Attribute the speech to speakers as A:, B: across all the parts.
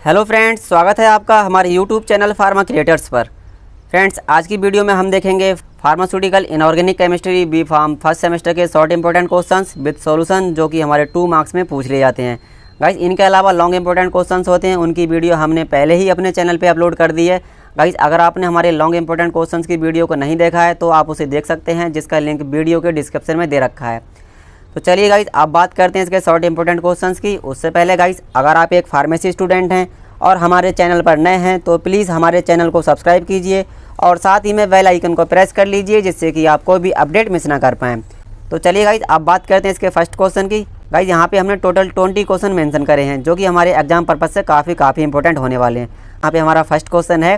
A: Hello friends, स्वागत है आपका हमारे यूट्यूब चैनल फार्मा क्रिएटर्स पर। फ्रेंड्स, आज की वीडियो में हम देखेंगे pharmaceutical inorganic chemistry B Pharm first semester के short important questions with solution जो कि हमारे 2 मार्क्स में पूछ लिए जाते हैं। गाइस, इनके अलावा लॉन्ग इंपॉर्टेंट क्वेश्चंस होते हैं, उनकी वीडियो हमने पहले ही अपने चैनल पर अपलोड कर दी है। गाइस, अगर आपने हमारे लॉन्ग इंपॉर्टेंट क्वेश्चंस की वीडियो को नहीं देखा है तो आप उसे देख सकते हैं, जिसका लिंक वीडियो के डिस्क्रिप्शन में दे रखा है। तो चलिए गाइस, आप बात करते हैं इसके शॉर्ट इंपॉर्टेंट क्वेश्चंस की। उससे पहले गाइस, अगर आप एक फार्मेसी स्टूडेंट हैं और हमारे चैनल पर नए हैं तो प्लीज़ हमारे चैनल को सब्सक्राइब कीजिए और साथ ही में बेल आइकन को प्रेस कर लीजिए, जिससे कि आप कोई भी अपडेट मिस ना कर पाएँ। तो चलिए गाइस, आप बात करते हैं इसके फर्स्ट क्वेश्चन की। गाइस, यहाँ पे हमने टोटल 20 क्वेश्चन मेंशन करे हैं, जो कि हमारे एग्जाम पर्पज़ से काफ़ी इंपॉर्टेंट होने वाले हैं। यहाँ पे हमारा फर्स्ट क्वेश्चन है,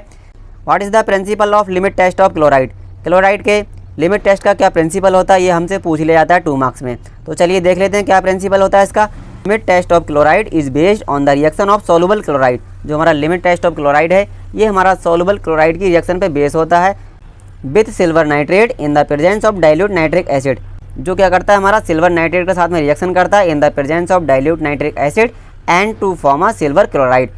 A: what is the principle of limit test of chloride. Chloride के लिमिट टेस्ट का क्या प्रिंसिपल होता है, ये हमसे पूछ लिया जाता है 2 मार्क्स में। तो चलिए देख लेते हैं क्या प्रिंसिपल होता है इसका। Limit test of chloride is based on the reaction of soluble chloride. जो हमारा लिमिट टेस्ट ऑफ क्लोराइड है, ये हमारा सोलुबल क्लोराइड की रिएक्शन पे बेस होता है with silver nitrate in the presence of dilute nitric acid. जो क्या करता है, हमारा सिल्वर नाइट्रेट के साथ में रिएक्शन करता है in the presence of dilute nitric acid and to form a silver chloride.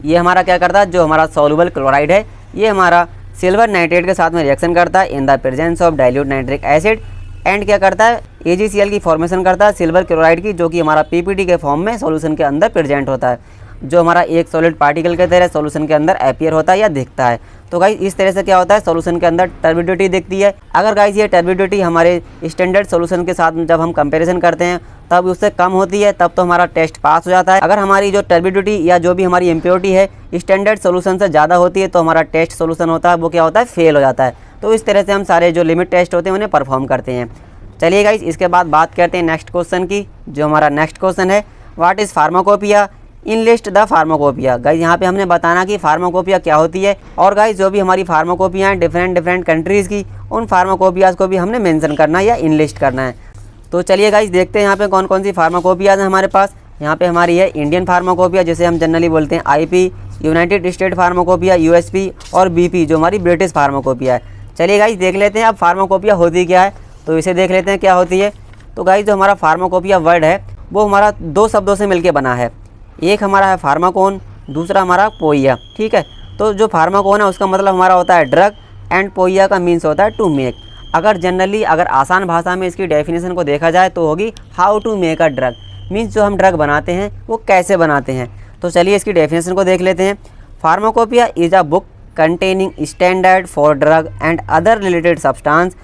A: ये हमारा क्या करता है, जो हमारा सोलुबल क्लोराइड है, ये हमारा सिल्वर नाइट्रेट के साथ में रिएक्शन करता है in the presence of dilute nitric acid and क्या करता है, AgCl की फॉर्मेशन करता है सिल्वर क्लोराइड की, जो कि हमारा PPT के फॉर्म में सॉल्यूशन के अंदर प्रेजेंट होता है, जो हमारा एक सॉलिड पार्टिकल के तरह सॉल्यूशन के अंदर अपीयर होता है या दिखता है। तो गाइस, इस तरह से क्या होता है, सॉल्यूशन के अंदर टर्बिडिटी दिखती है। अगर गाइस ये टर्बिडिटी हमारे स्टैंडर्ड सॉल्यूशन के साथ जब हम कंपैरिजन करते हैं तब उससे कम होती है, तब तो हमारा टेस्ट पास हो जाता है। अगर हमारी जो टर्बिडिटी या जो भी हमारी इम्प्योरिटी है स्टैंडर्ड सॉल्यूशन से ज़्यादा होती है तो हमारा टेस्ट सॉल्यूशन होता है वो क्या होता है, फेल हो जाता है। तो इस तरह से हम सारे जो लिमिट टेस्ट होते हैं उन्हें परफॉर्म करते हैं। चलिए गाइस, इसके बाद बात करते हैं नेक्स्ट क्वेश्चन की। जो हमारा नेक्स्ट क्वेश्चन है, what is pharmacopoeia, enlist the pharmacopoeia. Guys, यहाँ पे हमने बताना कि फार्माकोपिया क्या होती है, और गाइस जो भी हमारी फार्माकोपिया हैं डिफरेंट कंट्रीज़ की, उन फार्माकोपियाज़ को भी हमने मेंशन करना है या इनलिस्ट करना है। तो चलिए गाइस, देखते हैं यहाँ पे कौन कौन सी फार्माकोपियाज़ हैं हमारे पास। यहाँ पे हमारी है इंडियन फार्माकोपिया, जिसे हम जनरली बोलते हैं IP, United state pharmacopoeia USP, और BP जो हमारी ब्रिटिश फार्माकोपिया है। चलिए गाइस, देख लेते हैं अब फार्माकोपिया होती क्या है, तो इसे देख लेते हैं क्या होती है। तो गाइस, जो हमारा फार्माकोपिया वर्ड है वो हमारा 2 शब्दों से मिलके बना है। एक हमारा है फार्माकोन, दूसरा हमारा पोइया। ठीक है, तो जो फार्माकोन है उसका मतलब हमारा होता है ड्रग एंड पोइया का मीन्स होता है टू मेक। अगर आसान भाषा में इसकी डेफिनेशन को देखा जाए तो होगी how to make a drug, means जो हम ड्रग बनाते हैं वो कैसे बनाते हैं। तो चलिए इसकी डेफिनेशन को देख लेते हैं। Pharmacopoeia is a book containing standard for drug and other related substance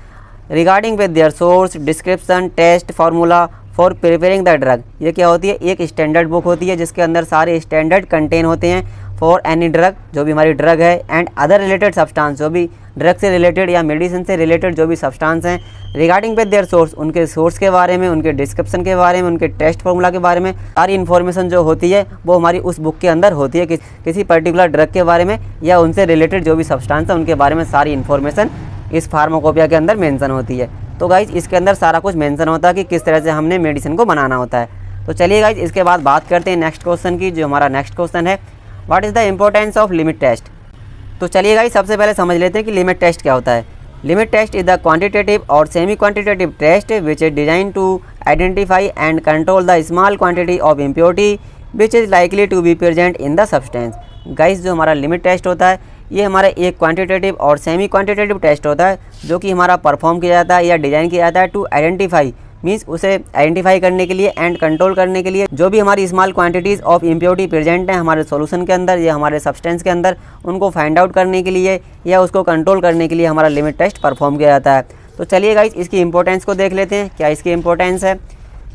A: regarding with their source description test formula for preparing the drug. ये क्या होती है, एक स्टैंडर्ड बुक होती है जिसके अंदर सारे स्टैंडर्ड कंटेन होते हैं फॉर एनी ड्रग, जो भी हमारी ड्रग है, एंड अदर रिलेटेड सब्सटेंस, जो भी ड्रग से रिलेटेड या मेडिसिन से रिलेटेड जो भी सब्सटेंस हैं, रिगार्डिंग विद देयर सोर्स, उनके सोर्स के बारे में, उनके डिस्क्रिप्शन के बारे में, उनके टेस्ट फार्मूला के बारे में, सारी इन्फॉर्मेशन जो होती है वो हमारी उस बुक के अंदर होती है। किसी पर्टिकुलर ड्रग के बारे में या उनसे रिलेटेड जो भी सब्सटेंस है उनके बारे में सारी इन्फॉर्मेशन इस फार्माकोपिया के अंदर मेंशन होती है। तो गाइज, इसके अंदर सारा कुछ मेंशन होता है कि किस तरह से हमने मेडिसिन को बनाना होता है। तो चलिए गाइज, इसके बाद बात करते हैं नेक्स्ट क्वेश्चन की। जो हमारा नेक्स्ट क्वेश्चन है, what is the importance of limit test. तो चलिए गाइज, सबसे पहले समझ लेते हैं कि लिमिट टेस्ट क्या होता है। Limit test is the quantitative और semi quantitative test which is design to identify and control the small quantity of impurity which is likely to be present in the substance. Guys, जो हमारा limit test होता है ये हमारा एक quantitative और semi quantitative test होता है, जो कि हमारा परफॉर्म किया जाता है या डिज़ाइन किया जाता है टू आइडेंटिफाई, मीन्स उसे आइडेंटिफाई करने के लिए एंड कंट्रोल करने के लिए जो भी हमारी small quantities of impurity present हैं हमारे सॉल्यूशन के अंदर या हमारे सब्सटेंस के अंदर, उनको फाइंड आउट करने के लिए या उसको कंट्रोल करने के लिए हमारा लिमिट टेस्ट परफॉर्म किया जाता है। तो चलिए गाइज, इसकी इंपॉर्टेंस को देख लेते हैं, क्या इसकी इंपॉर्टेंस है।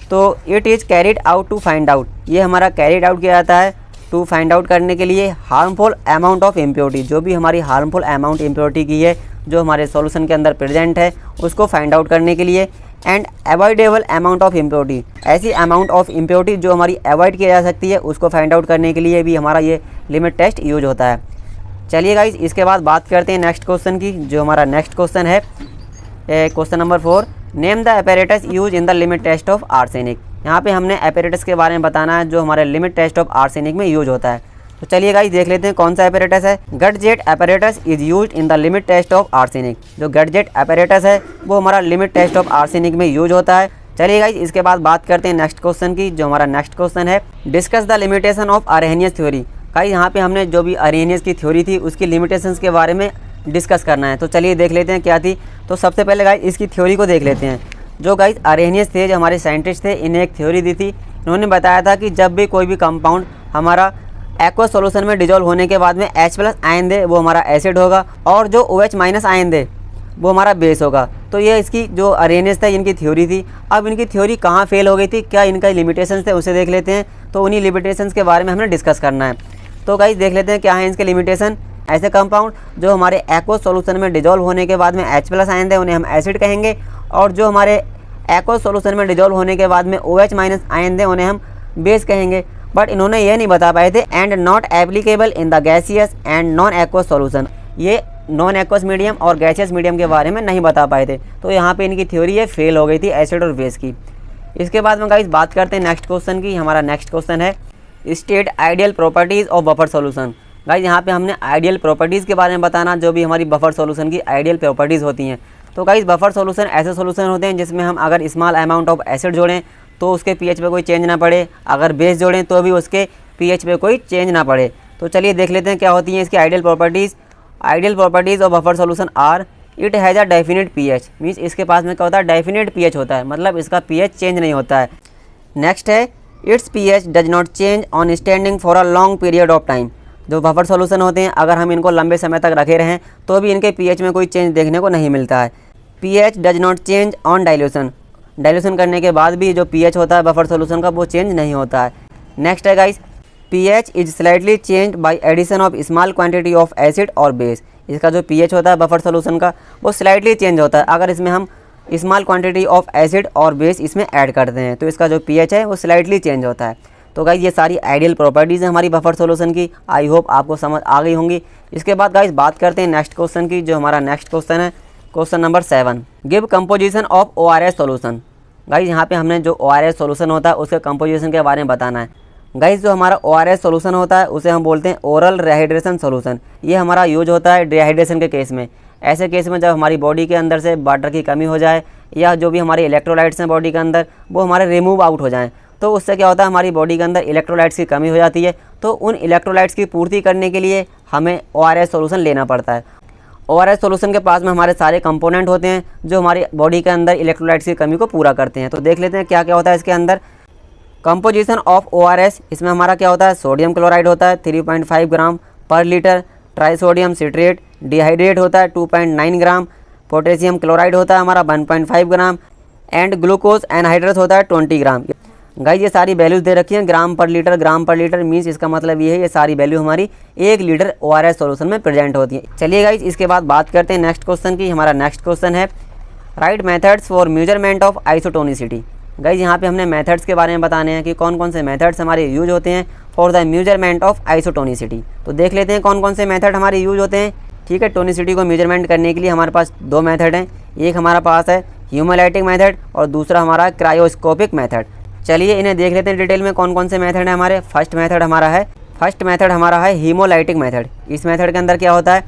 A: तो it is carried out to find out, ये हमारा कैरिड आउट किया जाता है टू फाइंड आउट करने के लिए हार्मफुल अमाउंट ऑफ इम्प्योरिटी, जो भी हमारी हार्मफुल अमाउंट इम्प्योरिटी की है जो हमारे सॉल्यूशन के अंदर प्रेजेंट है उसको फाइंड आउट करने के लिए, and avoidable amount of impurity, ऐसी अमाउंट ऑफ इम्प्योरिटी जो हमारी अवॉइड की जा सकती है उसको फाइंड आउट करने के लिए भी हमारा ये लिमिट टेस्ट यूज होता है। चलिए गाइज, इसके बाद बात करते हैं नेक्स्ट क्वेश्चन की। जो हमारा नेक्स्ट क्वेश्चन है, question number 4, name the apparatus use in the limit test of arsenic. यहाँ पे हमने अपैरेटस के बारे में बताना है जो हमारे लिमिट टेस्ट ऑफ आर्सेनिक में यूज होता है। तो चलिए गाइस, देख लेते हैं कौन सा अपैरेटस है। Gutzeit apparatus is used in the limit test of arsenic. जो गटजेट अपैरेटस है वो हमारा लिमिट टेस्ट ऑफ आर्सेनिक में यूज होता है। चलिए गाइस, इसके बाद बात करते हैं नेक्स्ट क्वेश्चन की। जो हमारा नेक्स्ट क्वेश्चन है, discuss the limitation of Arrhenius theory. Guys यहाँ पे हमने जो भी अरेनियस की थ्योरी थी उसकी लिमिटेशंस के बारे में डिस्कस करना है। तो चलिए देख लेते हैं क्या थी। तो सबसे पहले गाइस इसकी थ्योरी को देख लेते हैं। जो गाइस अरेनियस थे, जो हमारे साइंटिस्ट थे, इन्हें एक थ्योरी दी थी। इन्होंने बताया था कि जब भी कोई भी कंपाउंड हमारा एक्वस सॉल्यूशन में डिजोल्व होने के बाद में H+ आयन दे वो हमारा एसिड होगा, और जो OH- आयन दे वो हमारा बेस होगा। तो ये इसकी जो अरेनियस था इनकी थ्योरी थी। अब इनकी थ्योरी कहाँ फेल हो गई थी, क्या इनका लिमिटेशंस थे, उसे देख लेते हैं। तो उन्हीं लिमिटेशंस के बारे में हमने डिस्कस करना है। तो गाइस देख लेते हैं क्या है इसके लिमिटेशन। ऐसे कंपाउंड जो हमारे एक्वस सॉल्यूशन में डिजोल्व होने के बाद में H+ आयन दे उन्हें हम एसिड कहेंगे, और जो हमारे एक्वस सॉल्यूशन में डिजोल्व होने के बाद में OH- आयन दे उन्हें हम बेस कहेंगे। बट इन्होंने ये नहीं बता पाए थे and not applicable in the gaseous and non aqueous solution. ये नॉन एक्वस मीडियम और गैसियस मीडियम के बारे में नहीं बता पाए थे। तो यहाँ पे इनकी थ्योरी है फेल हो गई थी एसिड और बेस की। इसके बाद में गाइस बात करते हैं नेक्स्ट क्वेश्चन की। हमारा नेक्स्ट क्वेश्चन है state ideal properties of buffer solution. Guys यहाँ पे हमने आइडियल प्रॉपर्टीज़ के बारे में बताना, जो भी हमारी बफर सॉल्यूशन की आइडियल प्रॉपर्टीज़ होती हैं। तो गाइस बफर सॉल्यूशन ऐसे सॉल्यूशन होते हैं जिसमें हम अगर स्मॉल अमाउंट ऑफ एसिड जोड़ें तो उसके पीएच पे कोई चेंज ना पड़े, अगर बेस जोड़ें तो भी उसके पीएच पे कोई चेंज ना पड़े। तो चलिए देख लेते हैं क्या होती हैं इसकी ideal properties. Ideal properties of buffer solution are it has a definite pH, means इसके पास में क्या होता है, डेफिनेट पीएच होता है, मतलब इसका पीएच चेंज नहीं होता है। नेक्स्ट है it's pH does not change on standing for a long period of time. जो बफर सॉल्यूशन होते हैं अगर हम इनको लंबे समय तक रखे रहें तो भी इनके पीएच में कोई चेंज देखने को नहीं मिलता है। PH does not change on dilution, dilution करने के बाद भी जो पीएच होता है बफर सॉल्यूशन का वो चेंज नहीं होता है। नेक्स्ट है guys pH is slightly change by addition of small quantity of acid और बेस। इसका जो पीएच होता है बफर सॉल्यूशन का वो स्लाइटली चेंज होता है अगर इसमें हम स्मॉल क्वांटिटी ऑफ एसिड और बेस इसमें ऐड करते हैं, तो इसका जो पीएच है वो स्लाइटली चेंज होता है। तो गाइस ये सारी आइडियल प्रॉपर्टीज़ हैं हमारी बफर सॉल्यूशन की। आई होप आपको समझ आ गई होंगी। इसके बाद गाइस बात करते हैं नेक्स्ट क्वेश्चन की। जो हमारा नेक्स्ट क्वेश्चन है question number 7, give composition of ORS solution. Guys यहाँ पे हमने जो ORS सॉल्यूशन होता है उसके कंपोजिशन के बारे में बताना है। गाइस जो हमारा ORS सॉल्यूशन होता है उसे हम बोलते हैं ओरल रिहाइड्रेशन सॉल्यूशन। ये हमारा यूज होता है डिहाइड्रेशन के केस में। ऐसे केस में जब हमारी बॉडी के अंदर से वाटर की कमी हो जाए या जो भी हमारे इलेक्ट्रोलाइट्स हैं बॉडी के अंदर वो हमारे रिमूव आउट हो जाएं, तो उससे क्या होता है हमारी बॉडी के अंदर इलेक्ट्रोलाइट्स की कमी हो जाती है। तो उन इलेक्ट्रोलाइट्स की पूर्ति करने के लिए हमें ORS सॉल्यूशन लेना पड़ता है। ORS सॉल्यूशन के पास में हमारे सारे कंपोनेंट होते हैं जो हमारी बॉडी के अंदर इलेक्ट्रोलाइट्स की कमी को पूरा करते हैं। तो देख लेते हैं क्या क्या होता है इसके अंदर। कंपोजिशन ऑफ ORS, इसमें हमारा क्या होता है, सोडियम क्लोराइड होता है 3.5 ग्राम पर लीटर, ट्राइसोडियम सिट्रेट डिहाइड्रेट होता है 2.9 ग्राम, पोटेशियम क्लोराइड होता है हमारा 1.5 ग्राम, एंड ग्लूकोज एनहाइड्रस होता है 20 ग्राम। गाइस ये सारी वैल्यूज़ दे रखी हैं ग्राम पर लीटर मीन्स इसका मतलब ये है ये सारी वैल्यू हमारी 1 लीटर ORS सॉल्यूशन में प्रेजेंट होती है। चलिए गाइस इसके बाद बात करते हैं नेक्स्ट क्वेश्चन की। हमारा नेक्स्ट क्वेश्चन है right methods for measurement of isotonicity. Guys यहाँ पे हमने मेथड्स के बारे में बताने हैं कि कौन कौन से मेथड्स हमारे यूज होते हैं for the measurement of isotonicity. तो देख लेते हैं कौन कौन से मेथड हमारे यूज होते हैं। ठीक है, टोनिसिटी को मेजरमेंट करने के लिए हमारे पास 2 मेथड हैं। एक हमारा पास है ह्यूमोलाइटिक मेथड और दूसरा हमारा क्रायोस्कोपिक मेथड। चलिए इन्हें देख लेते हैं डिटेल में कौन कौन से मेथड हैं हमारे। फर्स्ट मेथड हमारा है हीमोलाइटिक मेथड। इस मेथड के अंदर क्या होता है,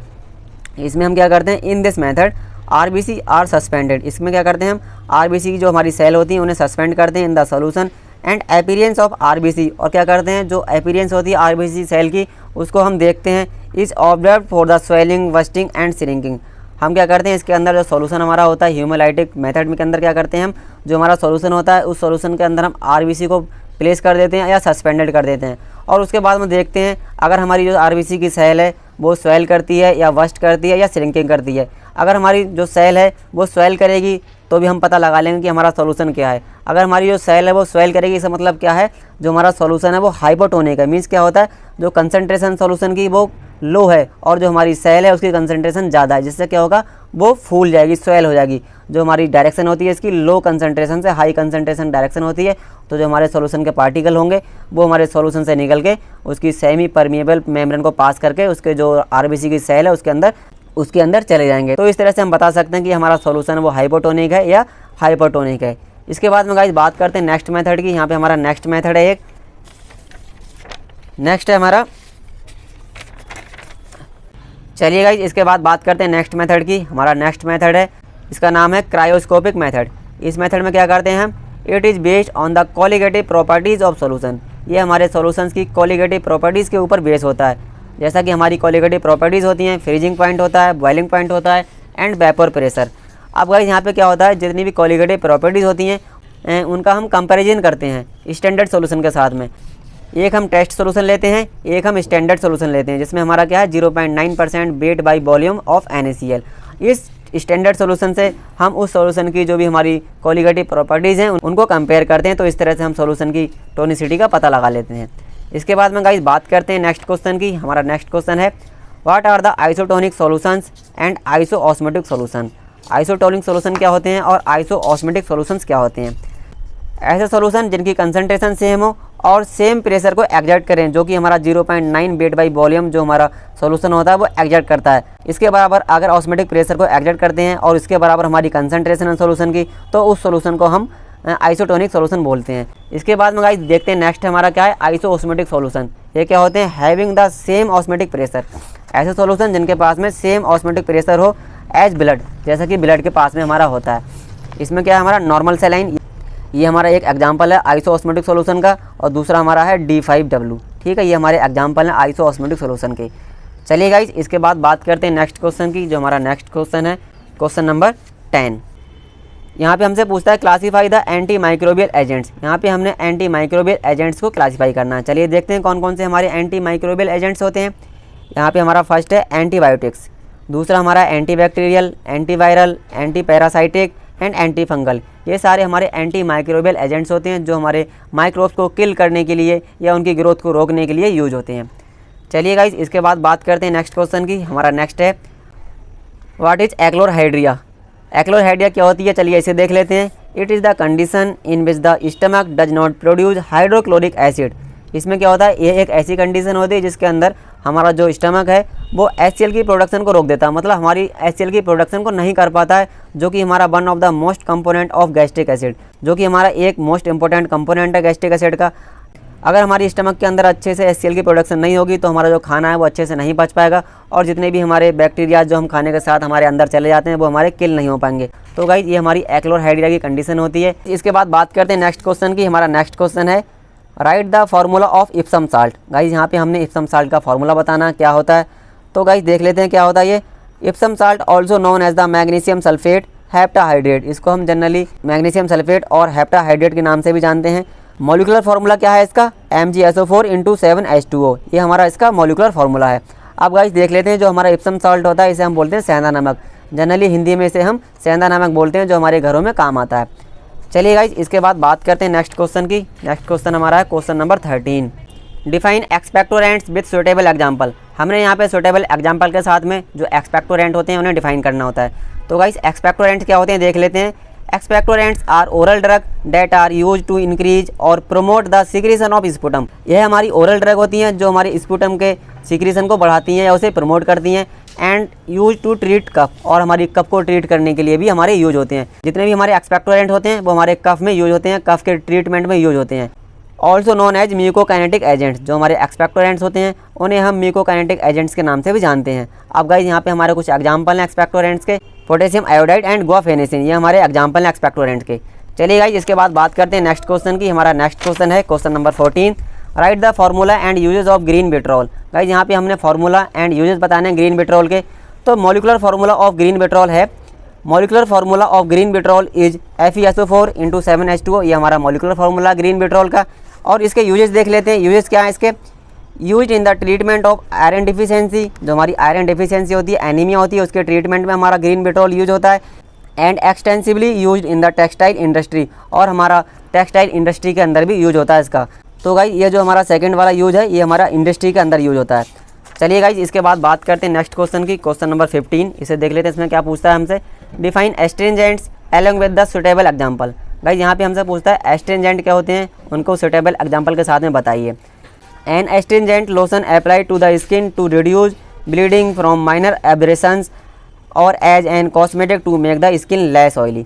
A: इसमें हम क्या करते हैं, in this method RBC are suspended. इसमें क्या करते हैं हम RBC की जो हमारी सेल होती है उन्हें सस्पेंड करते हैं in the solution and appearance of RBC। और क्या करते हैं जो अपीयरेंस होती है RBC सेल की उसको हम देखते हैं is observe for the swelling wasting and shrinking. हम क्या करते हैं इसके अंदर जो सॉल्यूशन हमारा होता है ह्यूमोलाइटिक मेथड के अंदर क्या करते हैं हम जो हमारा सॉल्यूशन होता है उस सॉल्यूशन के अंदर हम RBC को प्लेस कर देते हैं या सस्पेंडेड कर देते हैं। और उसके बाद में देखते हैं अगर हमारी जो RBC की सेल है वो स्वेल करती है या वस्ट करती है या श्रिंकिंग करती है। अगर हमारी जो सेल है वो स्वेल करेगी तो भी हम पता लगा लेंगे कि हमारा सॉल्यूशन क्या है। अगर हमारी जो सेल है वो स्वेल करेगी इसका मतलब क्या है, जो हमारा सॉल्यूशन है वो हाइपोटोनिक है। मीन्स क्या होता है जो कंसंट्रेशन सॉल्यूशन की वो लो है और जो हमारी सेल है उसकी कंसंट्रेशन ज़्यादा है, जिससे क्या होगा वो फूल जाएगी, स्वेल हो जाएगी। जो हमारी डायरेक्शन होती है इसकी लो कंसंट्रेशन से हाई कंसंट्रेशन डायरेक्शन होती है। तो जो हमारे सॉल्यूशन के पार्टिकल होंगे वो हमारे सॉल्यूशन से निकल के उसकी सेमी परमिएबल मेम्ब्रेन को पास करके उसके जो RBC की सेल है उसके अंदर चले जाएंगे। तो इस तरह से हम बता सकते हैं कि हमारा सॉल्यूशन वो हाइपोटोनिक है या हाइपरटोनिक है। इसके बाद में गाइस बात करते हैं नेक्स्ट मेथड की। यहाँ पे हमारा नेक्स्ट मेथड है एक, नेक्स्ट है हमारा, चलिए गाइस इसके बाद बात करते हैं नेक्स्ट मेथड की। हमारा नेक्स्ट मेथड है, इसका नाम है क्रायोस्कोपिक मेथड। इस मेथड में क्या करते हैं हम, it is based on the colligative properties of solution. ये हमारे सॉल्यूशंस की कोलिगेटिव प्रॉपर्टीज़ के ऊपर बेस होता है। जैसा कि हमारी कोलिगेटिव प्रॉपर्टीज़ होती हैं, फ्रीजिंग पॉइंट होता है, बॉइलिंग पॉइंट होता है एंड वेपर प्रेशर। अब गाइस यहाँ पे क्या होता है, जितनी भी कोलिगेटिव प्रॉपर्टीज़ होती हैं उनका हम कंपैरिजन करते हैं स्टैंडर्ड सॉल्यूशन के साथ में। एक हम टेस्ट सॉल्यूशन लेते हैं, एक हम स्टैंडर्ड सॉल्यूशन लेते हैं, जिसमें हमारा क्या है 0.9% weight by volume of NaCl। इस स्टैंडर्ड सॉल्यूशन से हम उस सॉल्यूशन की जो भी हमारी कोलिगेटिव प्रॉपर्टीज़ हैं उनको कंपेयर करते हैं। तो इस तरह से हम सॉल्यूशन की टोनिसिटी का पता लगा लेते हैं। इसके बाद में गाइस बात करते हैं नेक्स्ट क्वेश्चन की। हमारा नेक्स्ट क्वेश्चन है what are the isotonic solutions and isoosmotic solution. Isotonic solution क्या होते हैं और आइसोऑस्मोटिक सॉल्यूशंस क्या होते हैं? ऐसे सॉल्यूशन जिनकी कंसंट्रेशन सेम हो और सेम प्रेशर को एग्जर्ट करें, जो कि हमारा 0.9 वेट बाई वॉल्यूम जो हमारा सॉल्यूशन होता है वो एग्जर्ट करता है। इसके बराबर अगर ऑस्मोटिक प्रेशर को एग्जर्ट करते हैं और इसके बराबर हमारी कंसंट्रेशन है सॉल्यूशन की, तो उस सॉल्यूशन को हम आइसोटोनिक सॉल्यूशन बोलते हैं। इसके बाद में गाइस देखते हैं नेक्स्ट हमारा क्या है आइसोऑस्मोटिक सॉल्यूशन। ये क्या होते हैं? Having the same osmotic pressure. ऐसे सॉल्यूशन जिनके पास में सेम ऑस्मोटिक प्रेशर हो एज ब्लड, जैसा कि ब्लड के पास में हमारा होता है। इसमें क्या है हमारा नॉर्मल सेलाइन, ये हमारा एक एग्जाम्पल है आइसोऑस्मोटिक सॉल्यूशन का, और दूसरा हमारा है D5W। ठीक है, ये हमारे एग्जाम्पल हैं आइसोऑस्मोटिक सॉल्यूशन के। चलिए गाइस इसके बाद बात करते हैं नेक्स्ट क्वेश्चन की, जो हमारा नेक्स्ट क्वेश्चन है क्वेश्चन नंबर 10। यहाँ पे हमसे पूछता है classify the anti microbial agents. यहाँ पे हमने एंटी माइक्रोबियल एजेंट्स को क्लासीफाई करना है। चलिए देखते हैं कौन कौन से हमारे एंटी माइक्रोबियल एजेंट्स होते हैं। यहाँ पे हमारा फर्स्ट है एंटीबायोटिक्स, दूसरा हमारा antibacterial, antiviral, anti parasitic and anti fungal. ये सारे हमारे एंटी माइक्रोबियल एजेंट्स होते हैं जो हमारे माइक्रोब्स को किल करने के लिए या उनकी ग्रोथ को रोकने के लिए यूज होते हैं। चलिए गाइस इसके बाद बात करते हैं नेक्स्ट क्वेश्चन की। हमारा नेक्स्ट है व्हाट इज एक्लोरहाइड्रिया। एक्लोरहाइड्रिया क्या होती है? चलिए इसे देख लेते हैं। It is the condition in which the stomach does not produce hydrochloric acid. इसमें क्या होता है, ये एक ऐसी कंडीशन होती है जिसके अंदर हमारा जो स्टमक है वो HCl की प्रोडक्शन को रोक देता है, मतलब हमारी HCl की प्रोडक्शन को नहीं कर पाता है, जो कि हमारा one of the most component of gastric acid, जो कि हमारा एक मोस्ट इंपॉर्टेंट कंपोनेंट है गैस्ट्रिक एसिड का। अगर हमारी स्टमक के अंदर अच्छे से HCl की प्रोडक्शन नहीं होगी तो हमारा जो खाना है वो अच्छे से नहीं पच पाएगा, और जितने भी हमारे बैक्टीरिया जो हम खाने के साथ हमारे अंदर चले जाते हैं वो हमारे किल नहीं हो पाएंगे। तो गाइस ये हमारी एक्लोरहाइड्रिया की कंडीशन होती है। इसके बाद बात करते हैं नेक्स्ट क्वेश्चन की। हमारा नेक्स्ट क्वेश्चन है right the formula of Epson salt. Guys यहाँ पे हमने इप्सम साल्ट का फार्मूला बताना क्या होता है। तो गाइस देख लेते हैं क्या होता है ये। Epsom salt also known as the magnesium sulphate heptahydrate. इसको हम जनरली मैग्नीशियम सल्फेट और हेप्टाहाइड्रेट के नाम से भी जानते हैं। मॉलिक्यूलर फार्मूला क्या है इसका? MgSO4 × 7H2O। ये हमारा इसका मॉलिक्यूलर फार्मूला है। अब गाइस देख लेते हैं जो हमारा इप्सम साल्ट होता है इसे हम बोलते हैं सेंधा नमक। जनरली हिंदी में इसे हम सेंधा नमक बोलते हैं, जो हमारे घरों में काम आता है। चलिए गाइस इसके बाद बात करते हैं नेक्स्ट क्वेश्चन की। नेक्स्ट क्वेश्चन हमारा है question number 13। Define expectorants with suitable example. हमने यहाँ पे सुटेबल एग्जाम्पल के साथ में जो एक्सपेक्टोरेंट होते हैं उन्हें डिफाइन करना होता है। तो गाइस एक्सपेक्टोरेंट्स क्या होते हैं देख लेते हैं। Expectorants are oral drug that are use to increase और promote the secretion of sputum. यह हमारी ओरल ड्रग होती हैं जो हमारे स्पूटम के सिक्रीशन को बढ़ाती हैं या उसे प्रमोट करती हैं। एंड यूज टू ट्रीट कफ, और हमारी कफ को ट्रीट करने के लिए भी हमारे यूज होते हैं। जितने भी हमारे एक्सपेक्टोरेंट होते हैं वो हमारे कफ में यूज होते हैं, कफ के ट्रीटमेंट में यूज होते हैं। Also known as mucokinetic agents. जो हमारे एक्सपेक्टोरेंट्स होते हैं उन्हें हम म्यूकोकाइनेटिक एजेंट्स के नाम से भी जानते हैं। अब गाइस यहाँ पे हमारे कुछ एग्जाम्पल हैं एक्सपेक्टोरेंट्स के। पोटेशियम आयोडाइड एंड गुआफेनेसिन, ये हमारे एग्जाम्पल हैं एक्सपेक्टोरेंट्स के। चलिए गाइस इसके बाद बात करते हैं नेक्स्ट क्वेश्चन की। हमारा नेक्स्ट क्वेश्चन है question number 14। Right the formula and uses of green vitriol. Guys यहाँ पे हमने फार्मूला एंड यूजेस बताने हैं ग्रीन विट्रॉल के। तो molecular formula of green vitriol है, molecular formula of green vitriol is FeSO4 × 7H2O। ये हमारा मॉलिक्यूलर फार्मूला ग्रीन विट्रॉल का। और इसके यूजेस देख लेते हैं। यूजेस क्या है इसके? Use in the treatment of iron deficiency. जो हमारी आयरन डिफिशियंसी होती है, एनीमिया होती है, उसके ट्रीटमेंट में हमारा ग्रीन विट्रॉल यूज होता है। And extensively use in the textile industry, और हमारा टेक्सटाइल इंडस्ट्री के अंदर भी यूज होता है इसका। तो गाइस ये जो हमारा सेकंड वाला यूज है ये हमारा इंडस्ट्री के अंदर यूज होता है। चलिए गाइस इसके बाद बात करते हैं नेक्स्ट क्वेश्चन की। क्वेश्चन नंबर 15 इसे देख लेते हैं। इसमें क्या पूछता है हमसे? Define astringents along with the suitable example. Guys यहाँ पे हमसे पूछता है एस्ट्रिंजेंट क्या होते हैं, उनको सुटेबल एग्जाम्पल के साथ में बताइए। An astringent lotion applied to the skin to reduce bleeding from minor abrasions और as an cosmetic to make the skin less oily.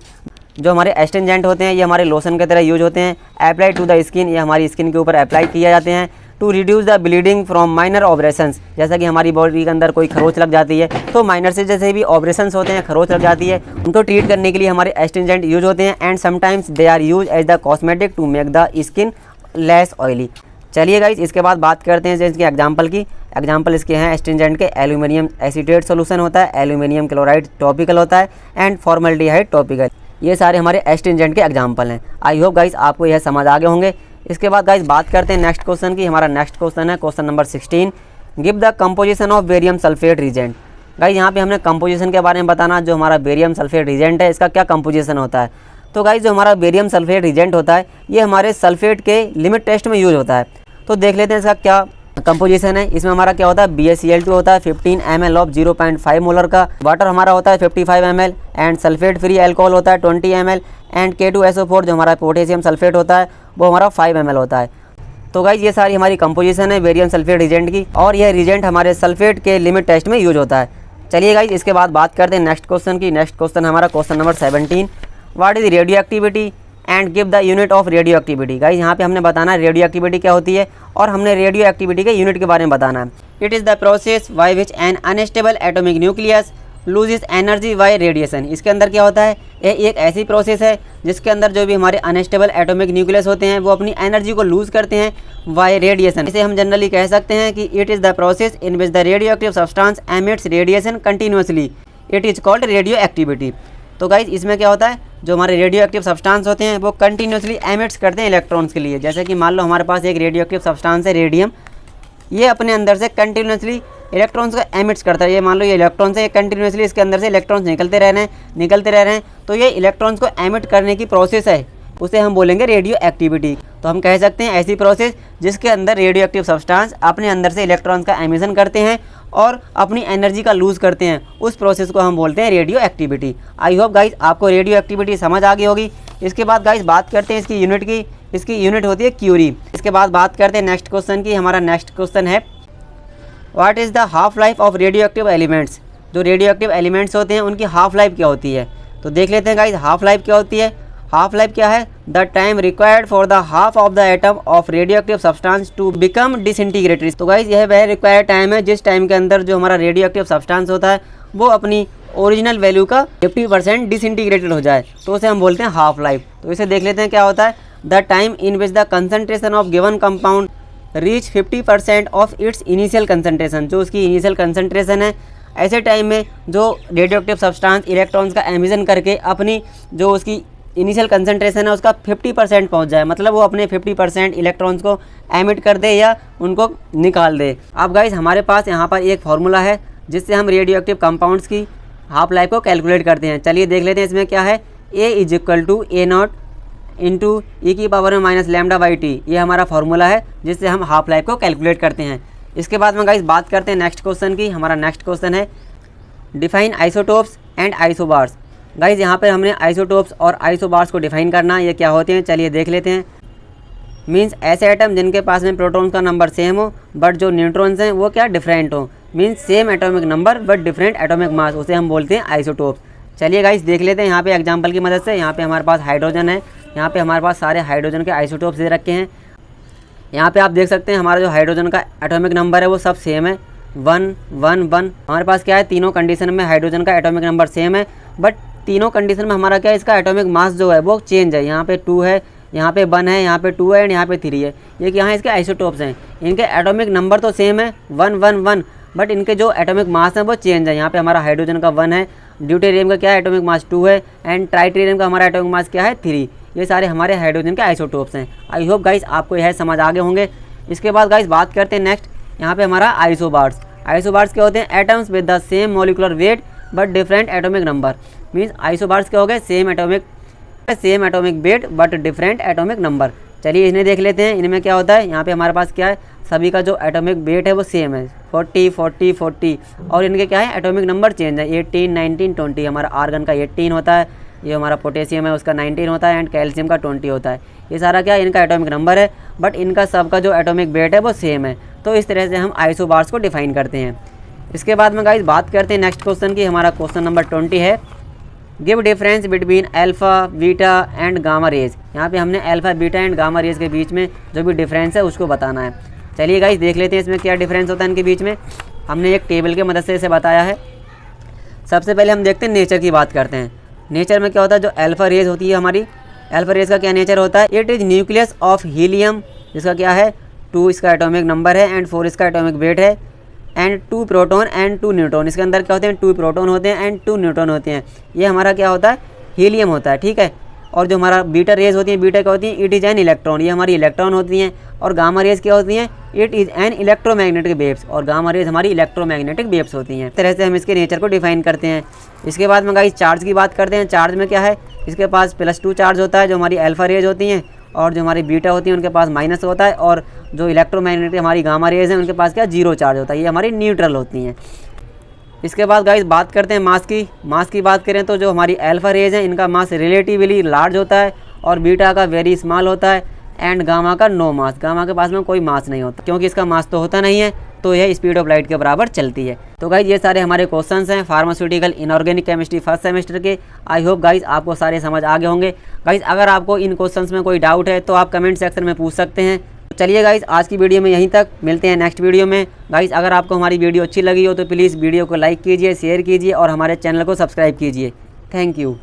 A: जो हमारे एस्ट्रिंजेंट होते हैं ये हमारे लोशन की तरह यूज होते हैं। अप्लाई टू द स्किन, ये हमारी स्किन के ऊपर अप्लाई किए जाते हैं। To reduce the bleeding from minor operations, जैसा कि हमारी बॉडी के अंदर कोई खरोच लग जाती है तो माइनर से जैसे भी ऑपरेशंस होते हैं, खरोच लग जाती है, उनको ट्रीट करने के लिए हमारे एस्ट्रिंजेंट यूज होते हैं। And sometimes they are use as the cosmetic to make the skin less oily. चलिए गाइस इसके बाद बात करते हैं इसके एग्जाम्पल की। एग्जाम्पल इसके हैं एस्ट्रिंजेंट के एल्यूमिनियम एसीटेट सोल्यूशन होता है, एल्यूमिनियम क्लोराइड टॉपिकल होता है एंड फॉर्मल्डिहाइड टॉपिकल। ये सारे हमारे एस्ट्रिंजेंट के एग्जाम्पल हैं। आई होप गाइस आपको यह समझ आ गए होंगे। इसके बाद गाइस बात करते हैं नेक्स्ट क्वेश्चन की। हमारा नेक्स्ट क्वेश्चन है question number 16, give the composition of barium sulphate reagent. Guys यहाँ पे हमने कंपोजिशन के बारे में बताना, जो हमारा बेरियम सल्फेट रिजेंट है इसका क्या कंपोजिशन होता है। तो गाइस जो हमारा बेरियम सल्फेट रिजेंट होता है ये हमारे सल्फेट के लिमिट टेस्ट में यूज होता है। तो देख लेते हैं इसका क्या कंपोजिशन है। इसमें हमारा क्या होता है, BaCl2 होता है 15 ml ऑफ 0.5 मोलर का, वाटर हमारा होता है 55 ml and sulphate free alcohol होता है 20 ml एंड K2SO4 जो हमारा पोटेशियम सल्फेट होता है वो हमारा 5 ml होता है। तो गाइस ये सारी हमारी कंपोजिशन है बेरियम सल्फेट रिजेंट की, और यह रिजेंट हमारे सल्फेट के लिमिट टेस्ट में यूज होता है। चलिए गाइस इसके बाद बात करते हैं नेक्स्ट क्वेश्चन की। नेक्स्ट क्वेश्चन हमारा question number 17, what is radio activity and give the unit of radio activity. Guys यहाँ पे हमने बताना है रेडियो एक्टिविटी क्या होती है और हमने रेडियो एक्टिविटी के यूनिट के बारे में बताना है। It is the process by which N unstable atomic nucleus loses energy by radiation. इसके अंदर क्या होता है, ये एक ऐसी प्रोसेस है जिसके अंदर जो भी हमारे अनस्टेबल एटॉमिक न्यूक्लियस होते हैं वो अपनी एनर्जी को लूज करते हैं बाय रेडिएशन। इसे हम जनरली कह सकते हैं कि it is the process in which the radioactive substance emits radiation continuously, it is called radioactivity. तो गाइज इसमें क्या होता है, जो हमारे रेडियो एक्टिव सब्सटेंस होते हैं वो कंटिन्यूसली एमिट्स करते हैं इलेक्ट्रॉन्स के लिए। जैसे कि मान लो हमारे पास एक रेडियो एक्टिव सब्सटेंस है रेडियम, ये अपने अंदर से कंटिन्यूसली इलेक्ट्रॉन्स को एमिट्स करता है। ये मान लो ये इलेक्ट्रॉन्स है, ये कंटिन्यूसली इसके अंदर से इलेक्ट्रॉन्स निकलते रह रहे हैं। तो ये इलेक्ट्रॉन्स को एमिट करने की प्रोसेस है, उसे हम बोलेंगे रेडियो एक्टिविटी। तो हम कह सकते हैं ऐसी प्रोसेस जिसके अंदर रेडियो एक्टिव सब्सटेंस अपने अंदर से इलेक्ट्रॉन्स का एमिशन करते हैं और अपनी एनर्जी का लूज़ करते हैं, उस प्रोसेस को हम बोलते हैं radio activity. I hope guys आपको रेडियो एक्टिविटी समझ आ गई होगी। इसके बाद गाइस बात करते हैं इसकी यूनिट की। इसकी यूनिट होती है क्यूरी। इसके बाद बात करते हैं नेक्स्ट क्वेश्चन की। हमारा नेक्स्ट क्वेश्चन है what is the half life of radio active elements. जो रेडियो एक्टिव एलिमेंट्स होते हैं उनकी हाफ लाइफ क्या होती है। तो देख लेते हैं गाइस हाफ लाइफ क्या होती है। हाफ लाइफ क्या है, the time required for the half of the atom of radioactive substance to become disintegrated. तो गाइस यह वह रिक्वायर्ड टाइम है जिस टाइम के अंदर जो हमारा रेडियो एक्टिव सब्सटेंस होता है वो अपनी ओरिजिनल वैल्यू का 50% डिसइंटीग्रेटेड हो जाए, तो उसे हम बोलते हैं हाफ लाइफ। तो इसे देख लेते हैं क्या होता है, the time in which the concentration of given compound reach 50% of its initial concentration. जो उसकी इनिशियल कंसंट्रेशन है, ऐसे टाइम में जो रेडियो एक्टिव सब्सटेंस इलेक्ट्रॉन्स का एमिशन करके अपनी जो उसकी इनिशियल कंसंट्रेशन है उसका 50% पहुंच जाए, मतलब वो अपने 50% इलेक्ट्रॉन्स को एमिट कर दे या उनको निकाल दे। अब गाइस हमारे पास यहाँ पर एक फार्मूला है जिससे हम रेडियो एक्टिव कंपाउंड्स की हाफ लाइफ को कैलकुलेट करते हैं। चलिए देख लेते हैं इसमें क्या है। A is equal to A0 into e⁻⁻λ/t, ये हमारा फार्मूला है जिससे हम हाफ लाइफ को कैलकुलेट करते हैं। इसके बाद में गाइस बात करते हैं नेक्स्ट क्वेश्चन की। हमारा नेक्स्ट क्वेश्चन है define isotopes and isobars. Guys यहाँ पर हमने आइसोटोप्स और आइसोबार्स को डिफाइन करना, ये क्या होते हैं चलिए देख लेते हैं। मीन्स ऐसे एटम जिनके पास में प्रोटॉन्स का नंबर सेम हो बट जो न्यूट्रॉन्स हैं वो क्या डिफरेंट हो। Means same atomic number but different atomic mass, उसे हम बोलते हैं आइसोटोप्स। चलिए गाइस देख लेते हैं यहाँ पे एग्जांपल की मदद से। यहाँ पे हमारे पास हाइड्रोजन है, यहाँ पे हमारे पास सारे हाइड्रोजन के आइसोटोप्स दे रखे हैं। यहाँ पे आप देख सकते हैं हमारा जो हाइड्रोजन का एटॉमिक नंबर है वो सब सेम है 1 1 1। हमारे पास क्या है, तीनों कंडीशन में हाइड्रोजन का एटॉमिक नंबर सेम है बट तीनों कंडीशन में हमारा क्या है, इसका एटॉमिक मास जो है वो चेंज है। यहाँ पे 2 है, यहाँ पे 1 है, यहाँ पे 2 है एंड यहाँ पे 3 है। ये क्या है, इसके आइसोटोप्स हैं। इनके एटॉमिक नंबर तो सेम है 1 1 1 बट इनके जो एटॉमिक मास है वो चेंज है। यहाँ पे हमारा हाइड्रोजन का 1 है, ड्यूटेरियम का क्या है एटॉमिक मास 2 है एंड ट्राइटेरियम का हमारा एटॉमिक मास क्या है 3। ये सारे हमारे हाइड्रोजन के आइसोटोप्स हैं। आई होप गाइस आपको यह समझ आगे होंगे। इसके बाद गाइस बात करते हैं नेक्स्ट, यहाँ पे हमारा आइसोबार्स। आइसोबार्स क्या होते हैं, atoms with the same molecular weight but different atomic number. Means isobars क्या हो गए, same atomic weight but different atomic number. चलिए इन्हें देख लेते हैं, इनमें क्या होता है। यहाँ पे हमारे पास क्या है, सभी का जो एटॉमिक वेट है वो सेम है 40 40 40 और इनके क्या है एटॉमिक नंबर चेंज है 18 19 20। हमारा आर्गन का 18 होता है, ये हमारा पोटेशियम है उसका 19 होता है एंड कैल्शियम का 20 होता है। ये सारा क्या है, इनका एटॉमिक नंबर है बट इनका सबका जो एटॉमिक वेट है वो सेम है। तो इस तरह से हम आइसोबार्स को डिफाइन करते हैं। इसके बाद में गाइस बात करते हैं नेक्स्ट क्वेश्चन की। हमारा क्वेश्चन नंबर 20 है give difference between alpha beta and gamma rays. यहाँ पे हमने alpha beta and gamma rays के बीच में जो भी डिफरेंस है उसको बताना है। चलिए गाइस देख लेते हैं इसमें क्या डिफरेंस होता है इनके बीच में। हमने एक टेबल की मदद से इसे बताया है। सबसे पहले हम देखते हैं नेचर की बात करते हैं। नेचर में क्या होता है, जो अल्फा रेज होती है हमारी, अल्फा रेज का क्या नेचर होता है, it is nucleus of helium जिसका क्या है 2 इसका एटॉमिक नंबर है एंड 4 इसका एटॉमिक वेट है एंड 2 प्रोटॉन एंड 2 न्यूट्रॉन। इसके अंदर क्या होते हैं, 2 प्रोटॉन होते हैं एंड 2 न्यूट्रॉन होते हैं। ये हमारा क्या होता है, हीलियम होता है, ठीक है। और जो हमारा बीटा रेज होती हैं, बीटा क्या होती हैं, इट इज़ एन इलेक्ट्रॉन, ये हमारी इलेक्ट्रॉन होती हैं। और गामा रेज क्या होती हैं, it is an electromagnetic waves, और गामा रेज हमारी इलेक्ट्रोमैग्नेटिक वेव्स होती हैं। इस तरह से हम इसके नेचर को डिफाइन करते हैं। इसके बाद में गाइस चार्ज की बात करते हैं। चार्ज में क्या है, इसके पास +2 चार्ज होता है जो हमारी अल्फा रेज होती हैं, और जो हमारी बीटा होती हैं उनके पास माइनस होता है, और जो इलेक्ट्रोमैग्नेटिक हमारी गामा रेज हैं उनके पास क्या 0 चार्ज होता है, ये हमारी न्यूट्रल होती हैं। इसके बाद गाइस बात करते हैं मास की। मास की बात करें तो जो हमारी अल्फा रेज हैं इनका मास रिलेटिवली लार्ज होता है, और बीटा का वेरी स्मॉल होता है, एंड गामा का नो मास, गामा के पास में कोई मास नहीं होता, क्योंकि इसका मास तो होता नहीं है, तो यह स्पीड ऑफ लाइट के बराबर चलती है। तो गाइज ये सारे हमारे क्वेश्चंस हैं pharmaceutical inorganic chemistry first semester के। आई होप गाइज आपको सारे समझ आ गए होंगे। गाइज अगर आपको इन क्वेश्चंस में कोई डाउट है तो आप कमेंट सेक्शन में पूछ सकते हैं। चलिए गाइज आज की वीडियो में यहीं तक, मिलते हैं नेक्स्ट वीडियो में। गाइज अगर आपको हमारी वीडियो अच्छी लगी हो तो प्लीज़ वीडियो को लाइक कीजिए, शेयर कीजिए और हमारे चैनल को सब्सक्राइब कीजिए। Thank you.